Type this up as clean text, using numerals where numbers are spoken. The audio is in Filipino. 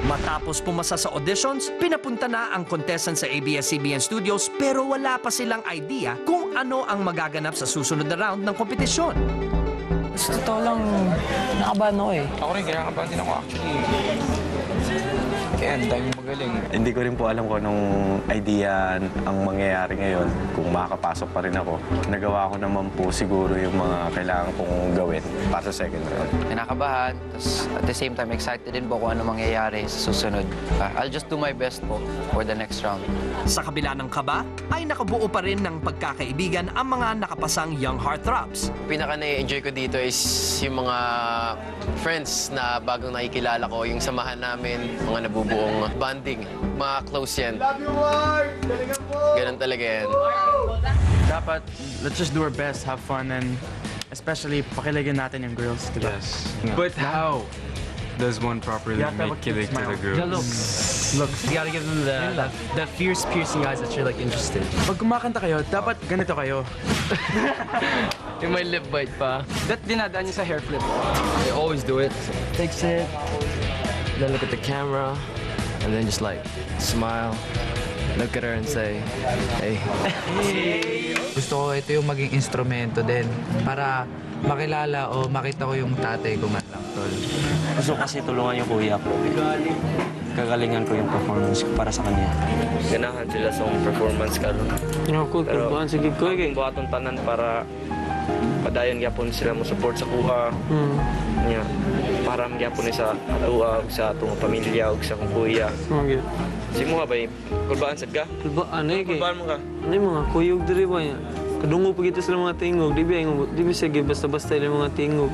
Matapos pumasa sa auditions, pinapunta na ang contestant sa ABS-CBN Studios pero wala pa silang idea kung ano ang magaganap sa susunod na round ng kompetisyon. Sa totoo lang, nakabahan ako eh. Ako rin, kinakabahan din ako actually. Kaya ang daming magaling. Hindi ko rin po alam kung anong idea ang mangyayari ngayon. Kung makakapasok pa rin ako, nagawa ko naman po siguro yung mga kailangan kong gawin para sa second round. Kinakabahan, tapos at the same time, excited din po kung ano mangyayari sa susunod. I'll just do my best po for the next round. Sa kabila ng kaba, ay nakabuo pa rin ng pagkakaibigan ang mga nakapasang Young Heartthrobs. Pinaka na-enjoy ko dito is yung mga friends na bagong nakikilala ko, yung samahan namin, mga nabubuong bonding. Mga close yan. Love you, Mark! Ganun talaga yan. Dapat, let's just do our best, have fun, and especially, pakiligin natin yung girls, diba? Yes. But how does one properly make kilig to the girls? Looks. You gotta give them the fierce, piercing eyes that you're like interested. Pag kumakanta kayo, dapat ganito kayo. Yung may lip bite pa. That dinadaan niyo sa hair flip. They always do it. Fix it, then look at the camera, and then just like smile, look at her and say, hey. Gusto ko ito yung maging instrumento din para makilala o makita ko yung tatay ko man lang, tol. Gusto ko kasi tulungan yung kuya ko. Kagalingan ko yung performance ko para sa kanya. Ganahan sila sa performance karon. Pero sige ko kay buhaton tanan para padayon gyapon sila mo support sa kuha. Nya para gyapon sa atuwa ug sa atong pamilya ug sa akong kuya. Okay. Simo ba kulbaan sad ka? Kulbaan eh kay. Kulbaan mo ka? Ano yung mga kuyog diri ba niya? Kadungo pa kita sila mga tingog, di ba sige basta-basta yung mga tingog.